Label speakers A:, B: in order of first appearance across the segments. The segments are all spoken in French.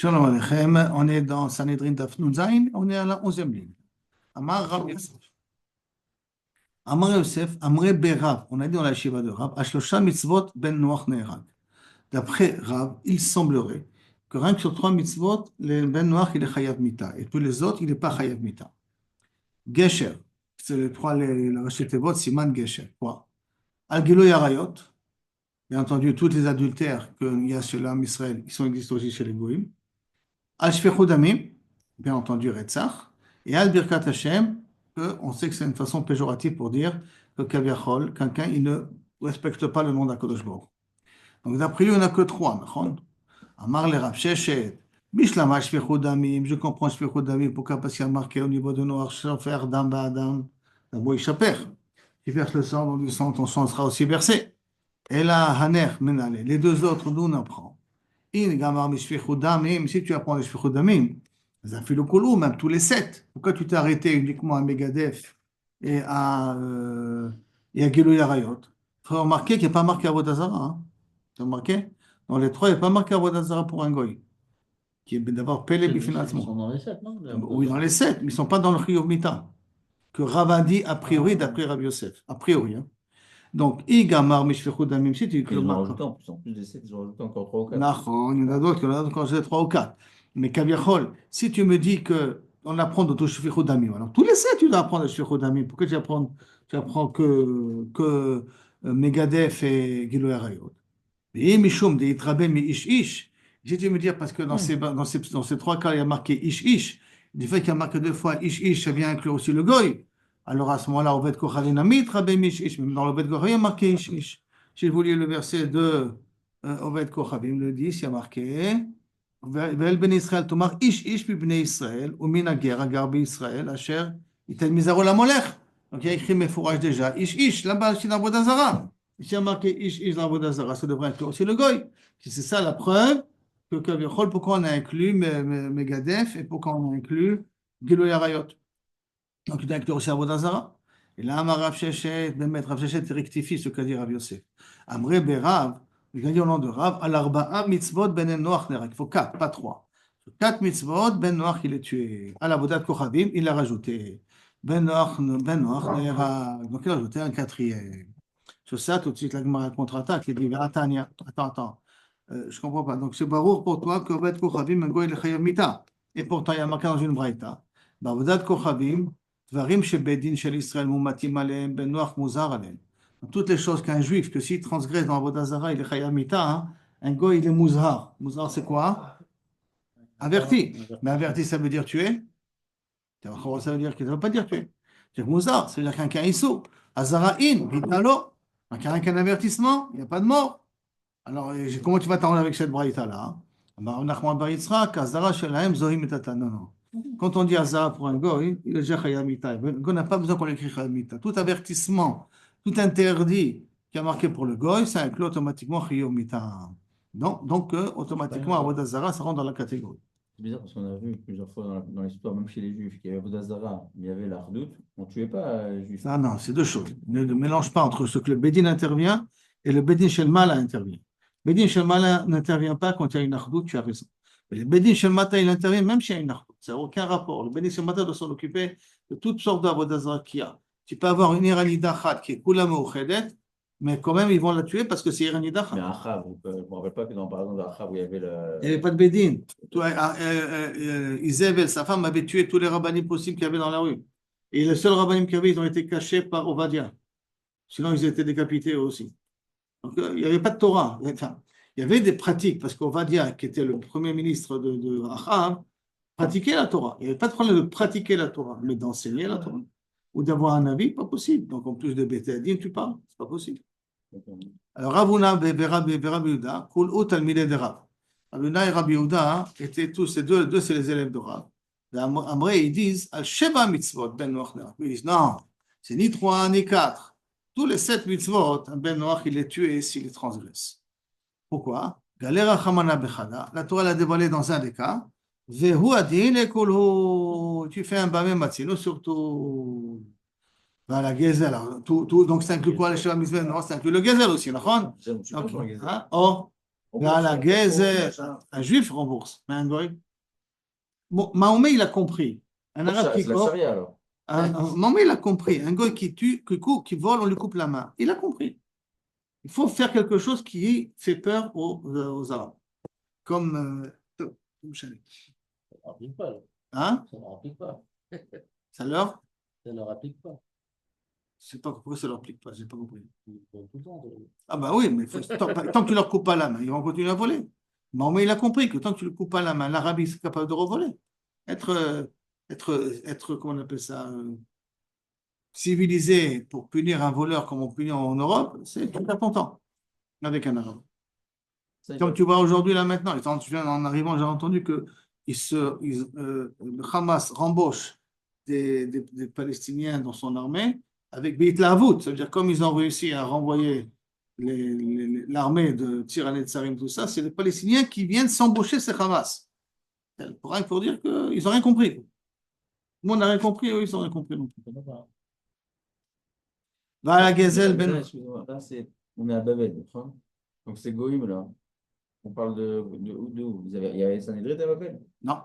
A: Shalom Aleichem, on est dans Sanhedrin Daf Nun Zayin, on est à la 11e ligne. Amar Rav Yosef. Amar Yosef, Amre Berav, on a dit dans la Shiva de Rav, Ashlosha mitzvot ben Noach ne'erag. D'après Rav, il semblerait que rien que sur 3 mitzvot, le ben Noach il est chayav mita, et tous les autres, il n'est pas chayav mita. Gesher, c'est les trois, le Rashi Tevot, Siman Gesher. Quoi? Al Giloy Arayot, bien entendu, tous les adultères qu'il y a chez l'âme Israël, ils existent aussi chez les Goïm. Al Shfichut Damim, bien entendu, Retzach, et Al Birkat Hashem, on sait que c'est une façon péjorative pour dire que Kaviachol, quelqu'un, il ne respecte pas le nom d'Akadosh Baruch. Donc d'après lui, on n'a que 3, נכון? Amar le Rav Sheshet, Bishlama Shfichut Damim, je comprends Shfichut Damim, pourquoi? Parce qu'il y a marqué au niveau de Noach, Shofer Dam Ba'adam, d'abord il chaper. Il verse le sang, dans le sang, ton sang sera aussi versé. Et là, Haner, Menale, les deux autres, nous on apprend. In Gamar Mishfichut Damim, si tu apprends les Shfichut Damim, même tous les 7. Pourquoi tu t'es arrêté uniquement à Megadef et à Gilui Arayot? Il faut remarquer qu'il n'y a pas marqué Avodah Zarah. Hein. Tu as remarqué? Dans les 3, il n'y a pas marqué Avodah Zarah pour un goy. Qui est d'abord Pele Bifinatzmo.
B: Ils sont dans les 7, non?
A: Oui, dans les 7, mais ils ne sont pas dans le Chiyuv Mita. Que Rav a dit a priori d'après Rav Yosef. A priori. Hein. Donc, Igamar Mishfichut Damim, si tu
B: Ils ont rajouté en plus des 7, ils ont rajouté encore 3 ou 4.
A: Non, il y en a d'autres, quand j'ai 3 ou 4. Mais Kaviachol, si tu me dis qu'on apprend de Shfichut Damim, alors tous les 7, tu dois apprendre de Shfichut Damim. Pourquoi tu apprends que Megadef et Gilui Arayot? Et Mishum de Itrabe mi Ish Ish. J'ai dû me dire, parce que dans ces 3 cas, il y a marqué Ish Ish. Du fait qu'il y a marqué 2 fois Ish Ish, ça vient inclure aussi le Goy. Alors à ce moment-là, Oved Kochavim Amit, Rabbe Ish Ish. Même dans l'Oved Kochavim, il y a marqué Ish Ish. Si vous lisez le verset de Oved Kochavim, le 10, il y a marqué Ve'el ben Israël tomar Ish Ish pi bnei Israël, ou min hager, hagar Israël, asher, itel mizaro la molech. Donc il y a écrit Mefourage déjà. Ish Ish, là-bas, c'est dans Avodah Zarah. Ici, il y a marqué Ish Ish dans Avodah Zarah, ça devrait inclure aussi le Goy. C'est ça la preuve que Kaviachol, pourquoi on a inclus Megadef et pourquoi on a inclus Gilui Arayot. Donc, il doit inclure aussi Avodah Zarah. Et là, Rav Sheshet, Rav Sheshet rectifie ce qu'a dit Rav Yosef. Amre Berav, il a dit au nom de Rav, al arba'a mitzvot ben Noach nerak. Il faut 4, pas 3. 4 mitzvot, ben Noach, il est tué. À l'Avodat Kochavim, il l'a rajouté. Ben Noach nerak. Donc, il a rajouté un 4e. Sur ça, tout de suite, la Gemara contre-attaque. Il dit, Tania, attends. Je ne comprends pas. Donc, c'est barour pour toi que Avodat Kochavim, un goy le chayav mita. Et pourtant, il y a marqué dans une braïta. Avodat Kochavim, Dvarim shebedin shel Israël mumatim aleim, ben Noach muzar aleim. Toutes les choses qu'un juif, que s'il transgresse dans Avodah Zarah, il est chayav mita, hein, un goy, il est muzhar. Muzhar, c'est quoi? Averti. Mais averti, ça veut dire tuer. Ça veut dire qu'il ne veut pas dire tuer. C'est muzhar, ça veut dire qu'un cas issou. Azara'in, vitalo. Donc, il n'y a qu'un avertissement, il n'y a pas de mort. Alors, comment tu vas t'arranger avec cette braïta-là? Non, non. Quand on dit Azara pour un goy, il est déjà chayav mita. Le goy n'a pas besoin qu'on l'écrit chayav mita. Tout avertissement, tout interdit qui a marqué pour le goy, ça inclut automatiquement chayav mita. Donc automatiquement, Avodah Zarah, ça rentre dans la catégorie.
B: C'est bizarre parce qu'on a vu plusieurs fois dans l'histoire, même chez les Juifs, qu'il y avait Avodah Zarah, il y avait la redoute, on ne tuait pas les Juifs.
A: Non, c'est deux choses. Ne mélange pas entre ce que le Bédin intervient et le Bédin Shel Mala intervient. Le Bédin Shel Mala n'intervient pas quand il y a une ardoute, tu as raison. Mais le Bédin Shel Mata, il intervient même s'il y a une ardoute. Ça n'a aucun rapport. Le Bédin Shel Mata doit s'en occuper de toutes sortes d'Avodah Zarah qu'il y a. Tu peux avoir une Iranida Khat qui est Kula Meuchedet, mais quand même, ils vont la tuer parce que c'est Iranida Khat.
B: Mais Achav, je ne me rappelle pas que dans par exemple d'Achav, où il y avait le.
A: Il n'y avait pas de Bédin. Isabelle, sa femme, avait tué tous les rabbinim possibles qu'il y avait dans la rue. Et les seuls rabbinim qu'il y avait, ils ont été cachés par Ovadia. Sinon, ils étaient décapités aussi. Donc, il n'y avait pas de Torah. Enfin, il y avait des pratiques, parce qu'Ovadia, qui était le premier ministre de Achav, pratiquait la Torah. Il n'y avait pas de problème de pratiquer la Torah, mais d'enseigner la Torah. Ou d'avoir un avis, pas possible. Donc, en plus de Bétéadine, tu parles, c'est pas possible. Alors, Ravuna et Rabbi Yehuda, Kul Ut Talmidei de Rav. Ravuna et Rabbi Yehuda étaient tous, ces deux, c'est les élèves de Rav. Amré, ils disent, Al Sheba mitzvot, ben Noach nerak. Ils disent, non, c'est ni 3, ni 4. Tous les 7 mitzvot, ben Noach, il les tue s'il les transgresse. Pourquoi? Galera Chamana Bechada, la Torah l'a dévoilé dans un des cas. Vehu adin et kulhu, tu fais un bamé matzino, surtout. La Gezel, donc ça inclut quoi les Sheba mitzvot? Non, ça inclut le Gezel aussi, d'accord?
B: Okay.
A: Oh, Voilà, Gezer, un juif rembourse, mais un goy. Bon, Mahomet, il a compris. Un arabe qui
B: C'est la
A: coupe,
B: charia alors.
A: Mahomet, il a compris. Un goy qui tue, qui vole, on lui coupe la main. Il a compris. Il faut faire quelque chose qui fait peur aux Arabes. Comme Chalet.
C: Ça ne leur applique pas.
A: Hein?
C: Ça ne leur applique pas.
A: Ça leur?
C: Ça ne leur applique pas.
A: Je sais pas pourquoi ça leur plaît pas, j'ai pas compris.
C: Ils font tout le temps.
A: Ah bah oui, mais tant que tu leur coupes pas la main, ils vont continuer à voler. Mahomet, il a compris que tant que tu ne coupes pas la main, l'Arabie est capable de revoler. Être, comment on appelle ça, civilisé pour punir un voleur comme on punit en Europe, c'est tu perds ton temps avec un Arabe. Comme tu vois aujourd'hui, là maintenant, en arrivant, j'ai entendu que le Hamas rembauche des Palestiniens dans son armée avec Beit Lahavout. Ça veut dire comme ils ont réussi à renvoyer l'armée de Tir Netzarim, tout ça, c'est les Palestiniens qui viennent s'embaucher ces Hamas. Pour dire qu'ils n'ont rien compris. Tout le monde n'a rien compris, eux, ils n'ont rien compris non plus. Va la Gazelle, Ben.
B: Excuse-moi, là, on est à Babel, d'accord. Donc c'est Goïm là. On parle de où il y avait Sanhedrin à Babel.
A: Non.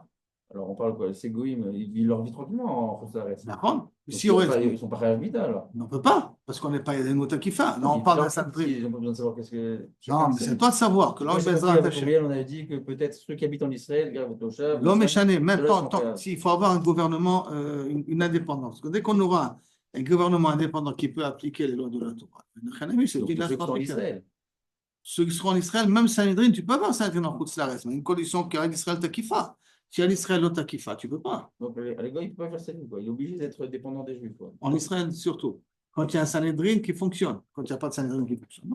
B: Alors on parle quoi? C'est Goïm, ils vivent leur vie tranquillement en Khossaret.
A: D'accord.
B: Si ils sont pas réhabilités alors.
A: On ne peut pas, parce qu'on n'est pas des Moutakifa. Non, on parle de ça.
B: Ils ont pas besoin de savoir qu'est-ce que.
A: Non, mais c'est toi de savoir que l'homme
B: on avait dit que peut-être ceux qui habitent en Israël,
A: l'homme est chané, même s'il faut avoir un gouvernement, une indépendance. Dès qu'on aura un gouvernement indépendant qui peut appliquer les lois de la Torah,
B: ceux qui sont en Israël.
A: Ceux qui seront en Israël, même Sanhedrin, tu peux avoir Sanhedrin en Khutzlaret, mais une condition qu'à Israël takifa. Si à Israël takifa, tu ne peux pas.
B: Donc les gars, il ne peut pas faire ça, quoi. Il est obligé d'être dépendant des Juifs. Quoi.
A: En Israël surtout. Quand il y a un Sanhedrin qui fonctionne. Quand il n'y a pas de Sanhedrin qui fonctionne.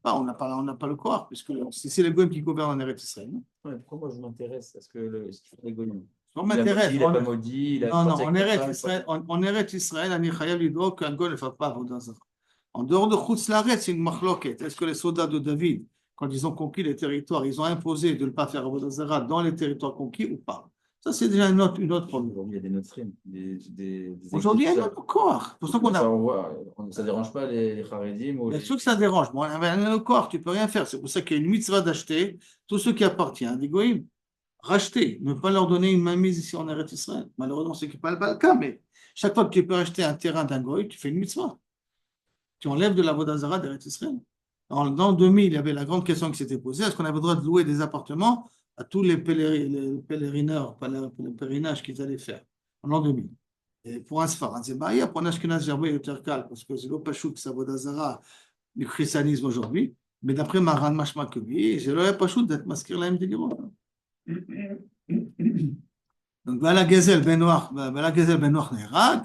A: On n'a pas le corps, puisque c'est les Goïms qui gouvernent en Eretz Israël.
B: Ouais, pourquoi moi je m'intéresse à ce que les Goïms
A: on m'intéresse.
B: Il n'est pas maudit.
A: Non, en Eretz Israël, on est chayav lidroq qu'un Goïm ne fasse pas Avodah. En dehors de Khutzlaret, c'est une machloket. Est-ce que les soldats de David, quand ils ont conquis les territoires, ils ont imposé de ne pas faire Avodah Zarah dans les territoires conquis ou pas? Ça, c'est déjà une autre problème.
B: Aujourd'hui, il y a des Notrim.
A: Aujourd'hui, il y a un autre corps. Pour ça qu'on
B: ça ne dérange pas les Haredim.
A: Bien sûr que ça dérange. Bon, avec un autre corps, tu ne peux rien faire. C'est pour ça qu'il y a une mitzvah d'acheter tout ce qui appartient à des goïms. Racheter, ne pas leur donner une mainmise ici en Eretz Israël. Malheureusement, ce n'est pas le cas, mais chaque fois que tu peux acheter un terrain d'un goïm, tu fais une mitzvah. Tu enlèves de la Avodah Zarah d'Eretz Israël. En l'an 2000, il y avait la grande question qui s'était posée, est-ce qu'on avait le droit de louer des appartements à tous les pèlerinages qu'ils allaient faire en l'an 2000? Et pour un Sfarad, c'est Baïa, pour un Ashkenaz, j'ai envoyé le Terkal, parce que c'est l'Opachou qui s'Avodah Zarah du christianisme aujourd'hui. Mais d'après Maran Mashma Kebi, j'ai le Opachou d'être masqué la MDG. Donc, voilà Gezel Ben Noir Nerag.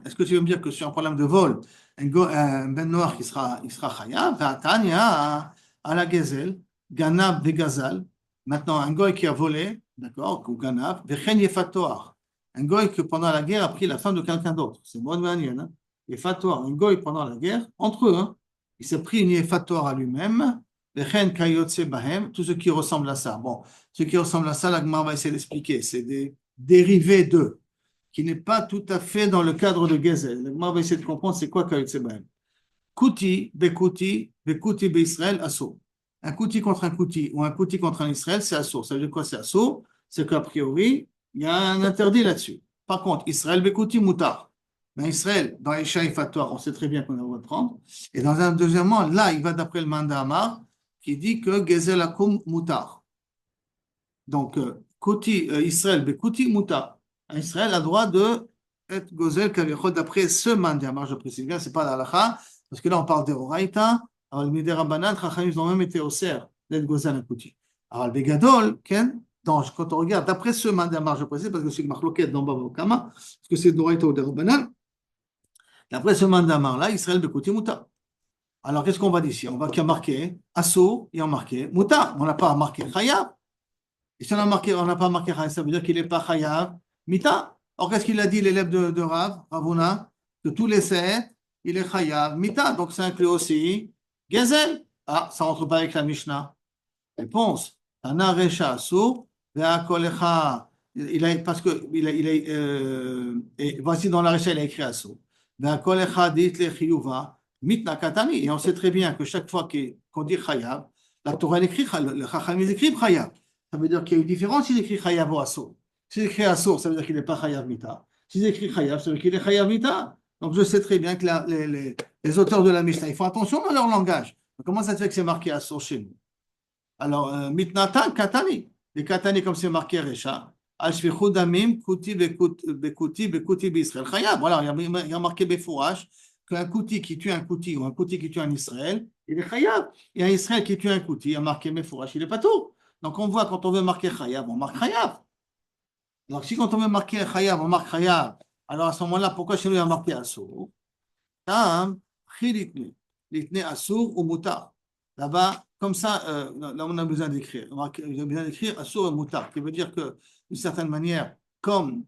A: Est-ce que tu veux me dire que sur un problème de vol, un Ben Noir il sera Chayav, Tania à la Gezel, Ganab Vegazal. Maintenant, un goy qui a volé, d'accord, ou Ganab, Vechen Yefatoar. Un goy qui pendant la guerre a pris la femme de quelqu'un d'autre. C'est bon, hein? Yefatoar, un goy pendant la guerre, entre eux, hein, il s'est pris une Yefatoar à lui-même. Vechen Kayotse Bahem, tout ce qui ressemble à ça. Bon, ce qui ressemble à ça, la Gemara va essayer d'expliquer. C'est des dérivé de, qui n'est pas tout à fait dans le cadre de Gezel. Moi, on va essayer de comprendre c'est quoi Kayot Sebahem. Kouti, Bekouti Israël, assaut. Un Kouti contre un Kouti ou un Kouti contre un Israël, c'est assaut. Ça veut dire quoi, c'est assaut? C'est qu'a priori, il y a un interdit là-dessus. Par contre, Israël, Bekouti, Moutar. Mais Israël, dans les Fatoire, on sait très bien qu'on a le droit de prendre. Et dans un deuxièmement, là, il va d'après le Manda Amar, qui dit que Gezel Akum Moutar. Donc, Israël, Bekouti, Mouta. Israël a le droit de être Gozel Kavichot d'après ce mandamar, je précise bien, ce n'est pas l'alacha, parce que là on parle d'Eoraïta, alors le Midera Banan, ils ont même été au cerf d'être Gozel Kouti. Alors le Begadol, quand on regarde d'après ce mandamar, je précise, parce que c'est une marloquette dans Baba Kama, parce que c'est d'Oraïta ou d'Erobanan, d'après ce mandamar là, Israël, Bekouti, Mouta. Alors qu'est-ce qu'on va dire ici? On va marquer Asso et on marqué Mouta. On n'a pas marqué Chayab. Et si on n'a pas marqué Chayav, ça veut dire qu'il n'est pas Chayav Mita. Or, qu'est-ce qu'il a dit l'élève de Ravuna? De tous les 7, il est Chayav Mita. Donc, ça inclut aussi Gezel. Ah, ça ne rentre pas avec la Mishnah. Réponse. Tana Recha Asur, Ve'akolecha. Parce que et voici dans la Recha, il a écrit Asur. Ve'akolecha dit le Chiyuva, Mitna Katani. Et on sait très bien que chaque fois qu'on dit Chayav, La Torah, elle écrit, le Chacham, ils écrivent Chayav. Ça veut dire qu'il y a une différence s'il écrit Chayav ou Assour. S'il écrit Assour, ça veut dire qu'il n'est pas Chayav Mita. S'il écrit Chayav, ça veut dire qu'il est Chayav Mita. Donc je sais très bien que les auteurs de la Mishnah, ils font attention dans leur langage. Comment ça se fait que c'est marqué Assour chez nous? Alors, Mitnatan, Katani. Les Katani, comme c'est marqué Recha, Ashfichud Damim, Kuti, Bekuti, Bekuti, B'Israël. Chayav. Voilà, il y a marqué Befourash qu'un Kuti qui tue un Kuti ou un Kuti qui tue un Israël, il est Chayav. Il y a un Israël qui tue un Kuti, il y a marqué Mefourash, il n'est pas tout. Donc on voit quand on veut marquer Chayav, on marque Chayav. Donc si quand on veut marquer Chayav, on marque Chayav, alors à ce moment-là, pourquoi chez nous il y a marqué Assour? Tam, Chilitne, Litne Assour ou Mutar. Là-bas, comme ça, là on a besoin d'écrire. On a besoin d'écrire Assour et Mutar, qui veut dire que, d'une certaine manière, comme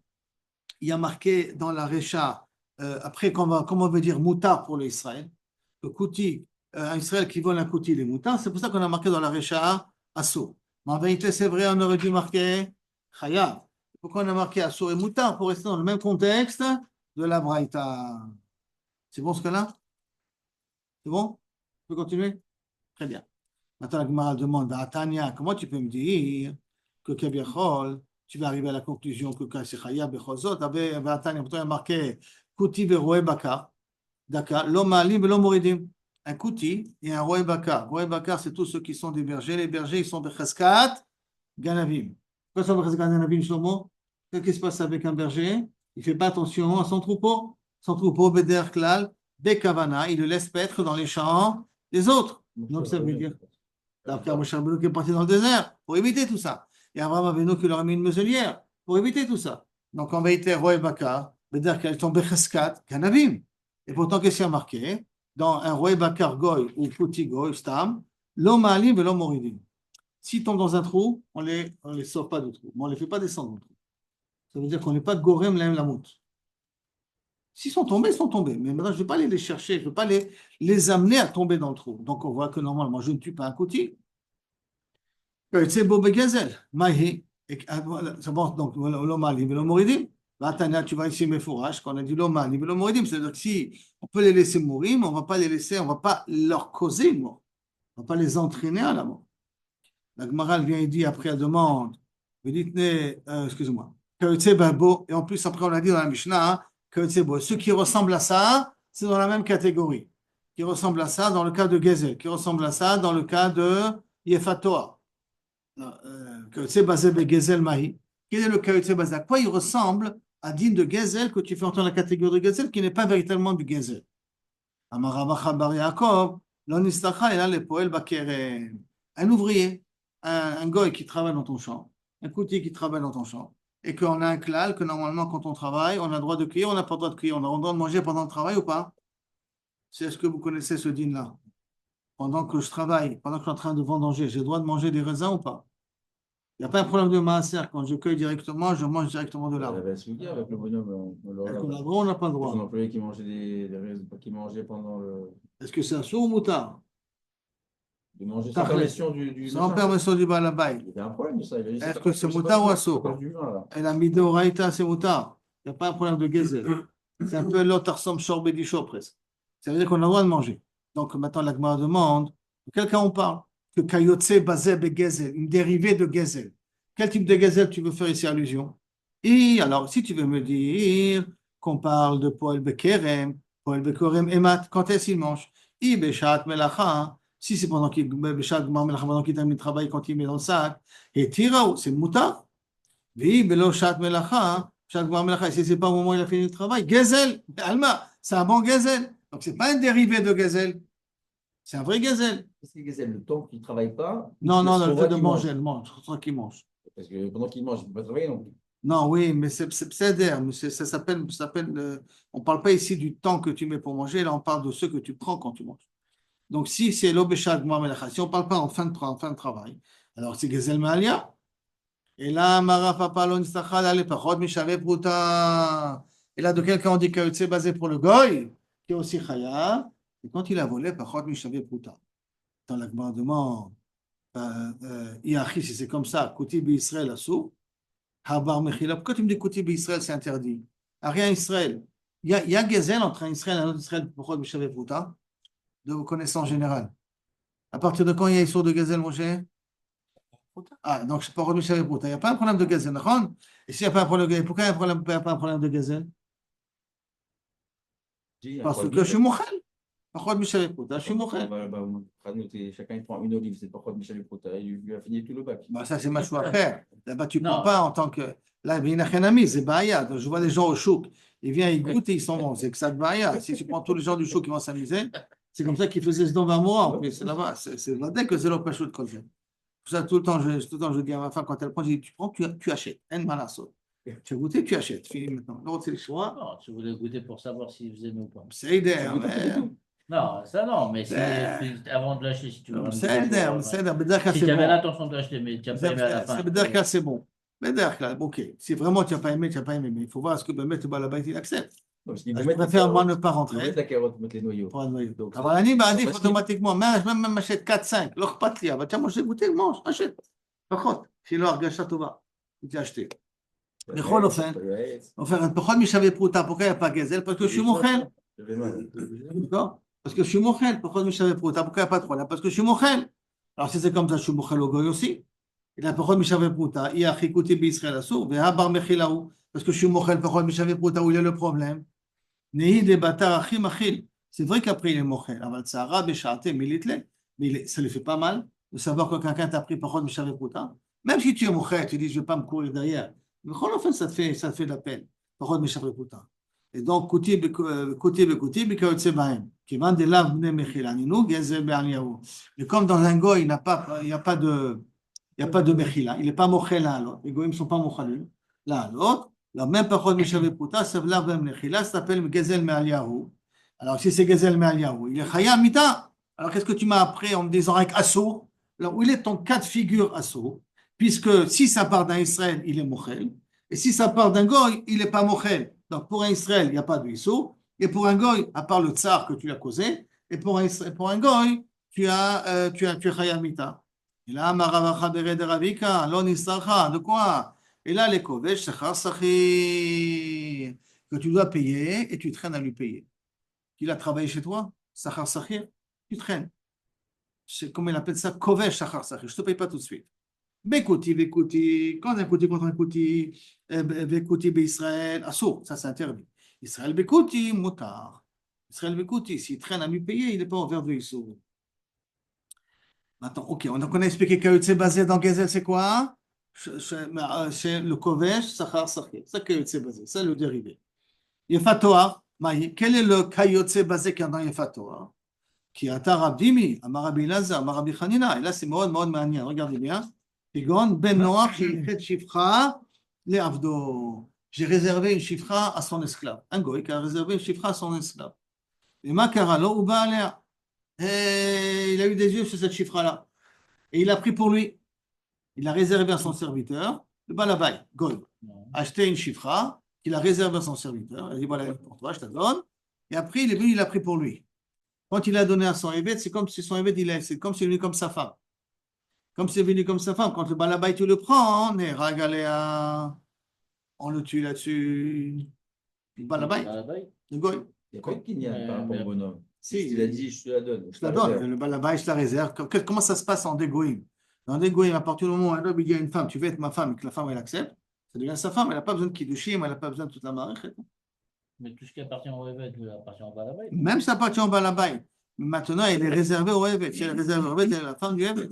A: il y a marqué dans la Recha, après, comment on veut dire Mutar pour l'Israël, le Kouti, un Israël qui vole un Kouti, il est Mutar, c'est pour ça qu'on a marqué dans la Recha Assour. Mais en vérité, c'est vrai, on aurait dû marquer Chayav. Pourquoi on a marqué Assour et Mutar? Pour rester dans le même contexte de la Braïta. C'est bon ce cas-là? C'est bon? On peut continuer? Très bien. Maintenant, la Gemara demande à Tania, comment tu peux me dire que Kebiachol, tu vas arriver à la conclusion que c'est Chayav Bechozot, à Tania, pourtant il y a marqué Kouti Veroé Bakar, Dakar, l'homme alim et l'homme moridim. Un Kouti et un Roé Bakar. Roé Bakar, c'est tous ceux qui sont des bergers. Les bergers, ils sont Becheskat Ganavim. Pourquoi ils sont Becheskat Ganavim, Shlomo? Qu'est-ce qui se passe avec un berger? Il ne fait pas attention à son troupeau. Son troupeau, Beder Klal, Bekavana, il le laisse paître dans les champs des autres. Donc ça veut dire. D'après Moshe Rabbeinu qui est parti dans le désert pour éviter tout ça. Et Abraham Avinu qui leur a mis une muselière pour éviter tout ça. Donc en vérité, Roé Bakar, Beder Klal, ils sont Becheskat Ganavim. Et pourtant, qu'est-ce qu'il y a marqué? Dans un Roé Bakar Goy ou Kouti Goy, Stam, l'homme alim et l'homme moridim. S'ils tombent dans un trou, on les sort pas du trou, mais on ne les fait pas descendre du trou. Ça veut dire qu'on n'est pas gorem l'aim la mout. S'ils sont tombés, ils sont tombés. Mais maintenant, je ne vais pas aller les chercher, je ne vais pas les amener à tomber dans le trou. Donc, on voit que normalement, je ne tue pas un Kouti. C'est Bob Gazel. Mahi. C'est bon, donc, l'homme alim et l'homme moridim. Tania, tu vas ici mes fourrages, quand on a dit l'homme alim et l'homme moridim, c'est-à-dire que si on peut les laisser mourir, mais on ne va pas les laisser, on ne va pas leur causer une mort. On ne va pas les entraîner à la mort. La Gemara vient et dit, après elle demande, excusez-moi, et en plus, après on a dit dans la Mishnah, ceux qui ressemblent à ça, c'est dans la même catégorie. Qui ressemblent à ça dans le cas de Gezel, qui ressemblent à ça dans le cas de Yefatoa. Gezel Mahi. Quel est le Kayotse basé? À quoi il ressemble à Din de Gezel que tu fais entendre la catégorie de Gezel qui n'est pas véritablement du Gezel? Amaravacha bar Yaakov, l'onistacha est là le poel bakerem. Un ouvrier, un goy qui travaille dans ton champ, un coutier qui travaille dans ton champ, et qu'on a un klal que normalement quand on travaille, on a le droit de cueillir, on n'a pas le droit de cueillir, on a le droit de manger pendant le travail ou pas? C'est ce que vous connaissez ce din-là? Pendant que je travaille, pendant que je suis en train de vendanger, j'ai le droit de manger des raisins ou pas? Il n'y a pas un problème de maaser. Quand je cueille directement, je mange directement de l'arbre.
B: Il y avait ce week-end avec le bonhomme.
A: Est-ce qu'on a le droit ou on n'a pas le droit?
B: Son employé qui mangeait des raisins, qui mangeait pendant le.
A: Est-ce que c'est un sourd ou moutard?
B: De manger sans permission du.
A: Sans permission du balabaï.
B: Il y a un problème de ça.
A: Est-ce que c'est moutard ou un sourd? Et la midoraïta, c'est moutard. Il n'y a pas un problème de gezel. C'est un peu l'autre ressemble chorbédicho presque. Ça veut dire qu'on a le droit de manger. Donc maintenant, la Gemara demande de quel cas on parle? Que kayotse basé be gezel, une dérivée de gezel. Quel type de gezel tu veux faire ici allusion? Et alors, si tu veux me dire qu'on parle de poel bekerem, poel bekorem emat, quand est-ce qu'il mange? I beshat melacha, si c'est pendant qu'il pendant qu'il termine le travail, quand il met dans le sac, et tirao, c'est moutar. Vi belo shat melacha, shat melacha, si c'est pas au moment où il a fini le travail, gezel, alma, c'est un bon gezel. Donc c'est pas un dérivé de gezel. C'est un vrai gazelle.
B: Qu'est-ce que gazelle? Le temps qu'il ne travaille pas?
A: Non, le fait de manger, il mange, qu'il mange.
B: Parce que pendant qu'il mange, il ne peut pas travailler non plus.
A: Non, oui, mais c'est psédère, mais ça s'appelle, on ne parle pas ici du temps que tu mets pour manger, là on parle de ce que tu prends quand tu manges. Donc si c'est l'obéchad ma'amelacha, si on ne parle pas en fin de travail, alors c'est gazelle ma'alia. Et là, mara papa lo nistachal ale pachot mishave pruta. Et là, de quelqu'un on dit que c'est basé pour le goy, qui est aussi chaya. Et quand il a volé, Pachot Mishavé Pruta. Dans la Gemara demande, Iachi, si c'est comme ça, Kouti Israël Assou, Habar Mechila. Pourquoi tu me dis Kouti Israël, c'est interdit? À rien Israël. Il y a Gezel entre un Israël et un autre Israël, Pachot Mishavé Pruta, de vos connaissances générales. À partir de quand il y a Issour de Gazel, Moshe? Ah, donc c'est pas Rosh Mishaveh Pruta. Il n'y a pas un problème de Gazel, d'accord? Et s'il n'y a pas un problème de Gazel, pourquoi il n'y a pas un problème de Gazel?
B: Dis, un
A: Parce
B: problème
A: que
B: de
A: je suis
B: fait.
A: Mochel. Pas Rosh Mishaveh Pruta, je suis Mochel.
B: Chacun il prend une olive, c'est pas quoi de Michel Pruta. Il lui a fini tout le bac.
A: Bah, ça, c'est ma choix à faire. Là-bas, tu ne prends
C: Non,
A: pas en tant que. Là, il y a un ami, c'est Bahia. Donc, je vois des gens au chouk. Ils viennent, ils goûtent et ils s'en vont. C'est que ça de Bahia. Si tu prends tous les gens du chouk qui vont s'amuser, c'est comme ça qu'ils faisaient ce don vers moi. En plus, c'est là-bas. C'est là que c'est leur pêche de colzet. Pour ça, tout le temps, je dis à ma femme, quand elle prend, je dis, tu prends, tu achètes. En malasso. Tu as goûté, tu achètes. Fini maintenant. L'autre, c'est le choix.
C: non, tu voulais goûter pour savoir s'il faisait mieux ou pas.
A: C'est aider,
B: Tu goûtes un peu de tout.
C: Non, ça non, mais
A: C'est
C: avant de l'acheter, si tu veux
A: c'est
C: goûter
A: aider.
C: pour,
A: C'est aider. Bedaka,
C: si
A: c'est
C: tu avais
A: bon.
C: l'intention de l'acheter, mais tu n'as pas aimé à la fin.
A: Bedaka, c'est bon. Bedaka, ok. Si vraiment tu n'as pas aimé, tu n'as pas aimé. Mais il faut voir ce que Bémet, là-bas, il accepte.
B: Non, parce qu'ils
A: Je
B: vont mettre les
A: préfère moi ne
B: carottes.
A: pas
B: Ils vont
A: rentrer.
B: mettre la carotte, mettre les noyaux.
A: Pour un noyau.
B: Donc,
A: Alors, Annie m'a dit
B: parce qu'il-
A: automatiquement, même achète 4-5, leur patria. Bah, tiens, moi, j'ai goûté, mange, achète. Par contre, c'est leur gâchette Tova. Il t'a acheté. Mais quoi, enfin, pourquoi je savais pourquoi il n'y a pas Gazelle? Parce que je suis Mochel.
B: J'avais mal.
A: D'accord? Parce que je suis Mochel. Pourquoi je savais pourquoi il n'y a pas de problème? Parce que je suis Mochel. Alors, si c'est comme ça, je suis Mochel au Goy aussi. Et là, pourquoi je savais pourquoi? Il y a Chikouti Bisrael Assour, et Habar Mechilaou. Parce que je suis Mochel, pourquoi je savais pourquoi où il y a le problème? Nehi de Batar Achim Achil. C'est vrai qu'après il est Mochel. Aval Tzara Beshate Militle. Mais ça ne lui fait pas mal de savoir que quelqu'un t'a pris pourquoi je savais pourquoi. Même si tu es Mochel, tu dis je ne vais pas me courir derrière. Mais en fait, ça te fait de la peine. Pourquoi je savais pourquoi? Et donc, Kouti Bekouti Bekouti Bahem. Qui vend des laves Bne Mechilaninu, Gezel Be'aniyahu. Et comme dans un goy, il n'y a pas de. Il n'y a pas de Mechila, il n'est pas Mochel l'un à l'autre. Les goyim ne sont pas Mochalim l'un à l'autre. La même parole de Mishaveh Pruta, ça s'appelle Gezel Me'aliyahu. Alors, si c'est Gezel Me'aliyahu, il est Chaya Mita. Alors, qu'est-ce que tu m'as appris en me disant avec Assour? Alors, où il est ton cas de figure Assour? Puisque si ça part d'un Israël, il est Mochel. Et si ça part d'un Goy, il n'est pas Mochel. Donc, pour un Israël, il n'y a pas de Issour. Et pour un Goy, à part le Tsar que tu as causé, et pour un Goy, tu es Chaya Mita. Et là, Maravacha Bered Ravika, Lon Istarcha, de quoi? Et là, les Kovesh, Sachar Sachir, que tu dois payer et tu traînes à lui payer. Il a travaillé chez toi, Sachar Sachir, tu traînes. C'est comme il appelle ça, Kovesh Sachar Sachir, je ne te paye pas tout de suite. Bekouti, Bekouti, quand un Kouti contre un Kouti, Bekouti Israël, Assour, ça c'est interdit. Israël Bekouti, Moutar. Israël Bekouti, s'il traîne à lui payer, il n'est pas envers de Issour. Attends, ok, donc on a expliqué que c'est basé dans Gezel, c'est quoi? C'est le Kovesh, Sachar, Sachir. C'est ça que basé, c'est le dérivé. Yefatoar, Maï, quel est le Kayotse basé qu'il y a dans Yefatoar? Qui a Tarabdimi, Amarabi Laza, Amarabi Hanina. Et là, c'est Mood Mania. Regardez bien. Pigon, Ben Noach, Shifret Shifra, les Avdo. J'ai réservé une chifra à son esclave. Un goy qui a réservé une chifra à son esclave. Et Makaralo, Uba Alea. Et il a eu des yeux sur cette chifra-là. Et il a pris pour lui. Il a réservé à son serviteur, le balabay, goy, acheté une chifra qu'il a réservé à son serviteur. Il a dit voilà, pour toi, je te donne. Et après, il est venu, il a pris pour lui. Quand il a donné à son évêque, c'est comme si son évêque, c'est comme s'il est venu comme sa femme. Comme s'il est venu comme sa femme. Quand le balabay, tu le prends, on est ragaléa, on le tue là-dessus. Le balabay, le goy.
B: Il n'y a pas de kinyan par rapport au bonhomme.
A: Si,
B: Il a dit, je te la donne.
A: je la donne. Le balabay, je la réserve. Comment ça se passe en dégoïm? Dans dégoïm, à partir du moment où un homme il dit à une femme, tu veux être ma femme, et que la femme, elle accepte, ça devient sa femme. Elle n'a pas besoin de kiddushim, elle n'a pas besoin de toute la marée.
C: Mais tout ce qui appartient au évêque appartient au balabay.
A: Même ça appartient au balabay. Maintenant, elle est réservée au évêque. Si elle est réservée au évêque, elle est la femme du évêque.